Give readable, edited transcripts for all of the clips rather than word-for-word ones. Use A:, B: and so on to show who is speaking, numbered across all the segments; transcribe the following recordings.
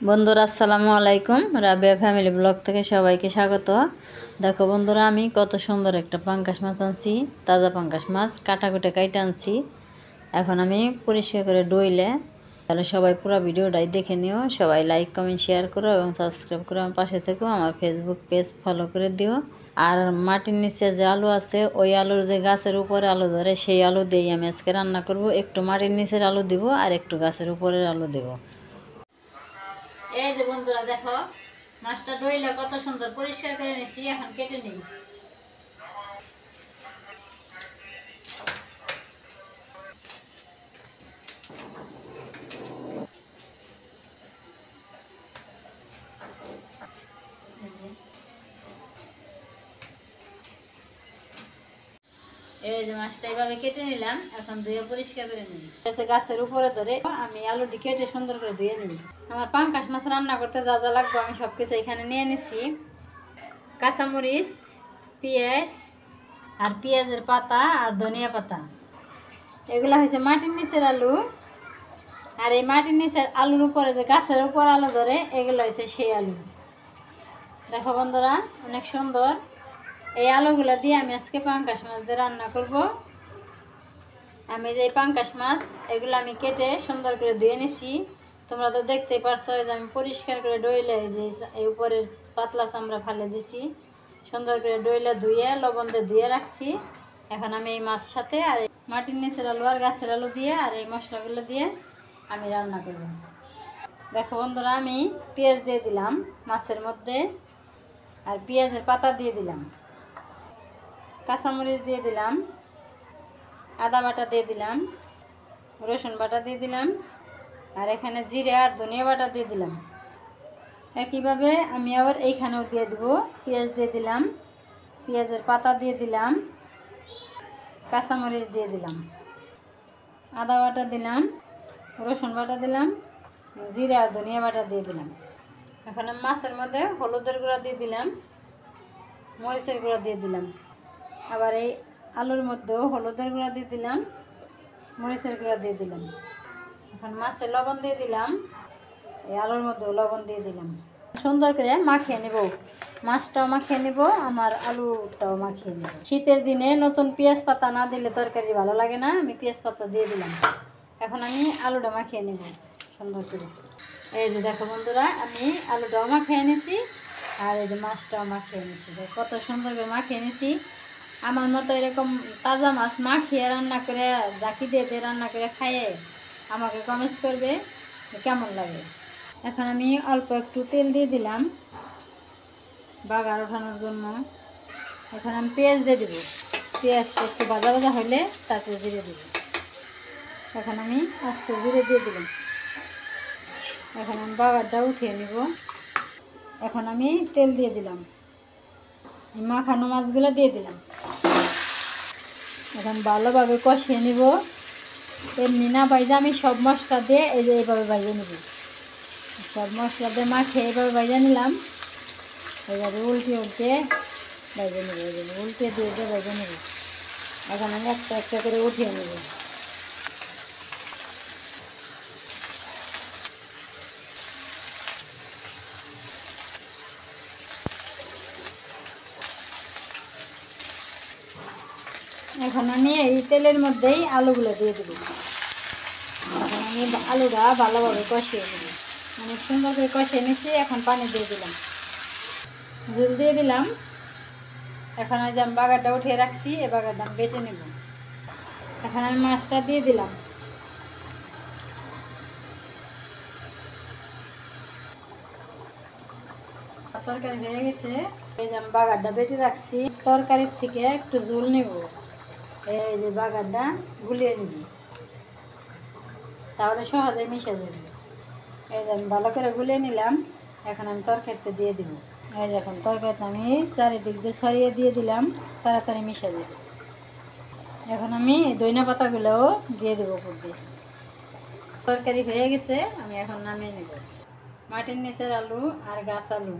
A: বন্ধুরা আসসালামু আলাইকুম। রাবিয়া ফ্যামিলি ব্লগ থেকে সবাইকে স্বাগত। দেখো বন্ধুরা, আমি কত সুন্দর একটা পাঙ্গাস মাছ আনছি। তাজা পাঙ্গাস মাছ কাটাকুটে কাইটা আনছি। এখন আমি পরিষ্কার করে ডইলে, তাহলে সবাই পুরো ভিডিওটাই দেখে নিও। সবাই লাইক কমেন্ট শেয়ার করো এবং সাবস্ক্রাইব করে আমার পাশে থেকো। আমার ফেসবুক পেজ ফলো করে দিও। আর মাটির নিচে যে আলু আছে, ওই আলুর যে গাছের উপরে আলু ধরে, সেই আলু দিয়েই আমি আজকে রান্না করব। একটু মাটির নিচের আলু দিব আর একটু গাছের উপরের আলু দেব। এই যে বন্ধুরা দেখো, মাছটা ধুইলে কত সুন্দর পরিষ্কার করে নিছি। এখন কেটে নিই। এই যে মাছটা এইভাবে কেটে নিলাম। এখন ধুয়ে পরিষ্কার করে নিই। গাছের উপরে ধরে আমি আলুটি কেটে সুন্দর করে ধুয়ে নিই। আমার পাঙ্গাস মাছ রান্না করতে যা যা লাগবে আমি সবকিছু এখানে নিয়ে নিছি। কাঁচামরিচ, পেঁয়াজ আর পেঁয়াজের পাতা আর ধনিয়া পাতা, এগুলো হয়েছে মাটির নিচের আলু। আর এই মাটির নিচের আলুর উপরে যে গাছের উপর আলু ধরে, এগুলো হয়েছে সেই আলু। দেখো বন্ধুরা, অনেক সুন্দর। এই আলুগুলো দিয়ে আমি আজকে পাঙ্গাস মাছ দিয়ে রান্না করব। আমি যে পাঙ্গাস মাছ, এগুলো আমি কেটে সুন্দর করে ধুয়ে নিছি। তোমরা তো দেখতেই পারছো যে আমি পরিষ্কার করে ডইলে যে এই উপরের পাতলা চামড়া ফেলে দিছি। সুন্দর করে ডইলে ধুয়ে লবণ দিয়ে ধুয়ে রাখছি। এখন আমি এই মাছ সাথে আর মাটির নিচের আলু আর গাছের আলু দিয়ে আর এই মশলাগুলো দিয়ে আমি রান্না করব। দেখো বন্ধুরা, আমি পেঁয়াজ দিয়ে দিলাম মাছের মধ্যে, আর পেঁয়াজের পাতা দিয়ে দিলাম, কাঁচামরিচ দিয়ে দিলাম, আদা বাটা দিয়ে দিলাম, রসুন বাটা দিয়ে দিলাম, আর এখানে জিরে আর ধনিয়া বাটা দিয়ে দিলাম। একইভাবে আমি আবার এইখানেও দিয়ে দেবো। পেঁয়াজ দিয়ে দিলাম, পেঁয়াজের পাতা দিয়ে দিলাম, কাঁচামরিচ দিয়ে দিলাম, আদা বাটা দিলাম, রসুন বাটা দিলাম, জিরে আর ধনিয়া বাটা দিয়ে দিলাম। এখন মাছের মধ্যে হলুদের গুঁড়া দিয়ে দিলাম, মরিচের গুঁড়া দিয়ে দিলাম। আবার এই আলুর মধ্যেও হলুদের গুঁড়া দিয়ে দিলাম, মরিচের গুঁড়া দিয়ে দিলাম। এখন মাছে লবণ দিয়ে দিলাম, এই আলুর মধ্যেও লবণ দিয়ে দিলাম। সুন্দর করে মাখিয়ে নেব। মাছটাও মাখিয়ে নেব, আমার আলুটাও মাখিয়ে নেব। শীতের দিনে নতুন পেঁয়াজ পাতা না দিলে তরকারি ভালো লাগে না। আমি পেঁয়াজ পাতা দিয়ে দিলাম। এখন আমি আলুটা মাখিয়ে নেব সুন্দর করে। এই যে দেখো বন্ধুরা, আমি আলুটাও মাখিয়ে নিয়েছি আর এই যে মাছটাও মাখিয়ে নিয়েছি। কত সুন্দর করে মাখিয়ে নিয়েছি। আমার মতো এরকম তাজা মাছ মাখিয়ে রান্না করে, জাকি দিয়ে রান্না করে খাইয়ে আমাকে কমেন্টস করবে কেমন লাগে। এখন আমি অল্প একটু তেল দিয়ে দিলাম বাগার ওঠানোর জন্য। এখন আমি পেঁয়াজ দিয়ে দেবো। পেঁয়াজটা একটু ভাজা ভাজা হলে তারপরে জিরে দেবো। এখন আমি আস্তে জিরে দিয়ে দিলাম। এখন আমি বাগারটা উঠিয়ে নিব। এখন আমি তেল দিয়ে দিলাম, মাখানো মাছগুলো দিয়ে দিলাম। এখন ভালোভাবে কষিয়ে নিব। এমনি না ভাইজা আমি সব মশলা দিয়ে এই যে এইভাবে ভাইজে নিব। সব মশলা দিয়ে মাখিয়ে এইভাবে ভাইজা নিলাম। এইভাবে উল্টে উল্টে ভাইজে নেব, উল্টে দিয়ে দিয়ে ভাইজে নেব। এখন আমি একটা একটা করে উঠিয়ে নেব। এখন আমি এই তেলের মধ্যেই আলুগুলো দিয়ে দেবো। এখন আমি আলুটা ভালোভাবে কষিয়ে নেব। অনেক সুন্দর করে কষিয়ে নিচ্ছি। এখন পানি দিয়ে দিলাম, ঝোল দিয়ে দিলাম। এখন আজ আমি বাগারটা উঠিয়ে রাখছি, এ বাগারটা আমি বেটে নেব। এখন আমি মাছটা দিয়ে দিলাম। তরকারি হয়ে গেছে। এই যে আমি বাগারটা বেটে রাখছি। তরকারির থেকে একটু ঝোল নেব। এই যে বাগারটা গুলিয়ে নিব, তাহলে সহজে মিশে যাবে। এই যে আমি ভালো করে গুলিয়ে নিলাম। এখন আমি তরকারিতে দিয়ে দিব। এই যে এখন তরকারিতে আমি চারিদিক দিয়ে ছড়িয়ে দিয়ে দিলাম, তাড়াতাড়ি মিশে যাবে। এখন আমি ধনিয়া পাতাগুলোও দিয়ে দেবো উপর দিয়ে। তরকারি হয়ে গেছে, আমি এখন নামিয়ে নেব। মাটির নিচের আলু আর গাছ আলু।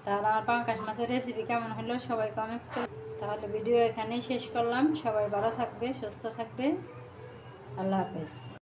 A: তাহলে আমার পাঙ্গাস মাছের রেসিপি কেমন হলো সবাই কমেন্টস করুন। তাহলে ভিডিও এখানেই শেষ করলাম। সবাই ভালো থাকবে, সুস্থ থাকবে। আল্লাহ হাফেজ।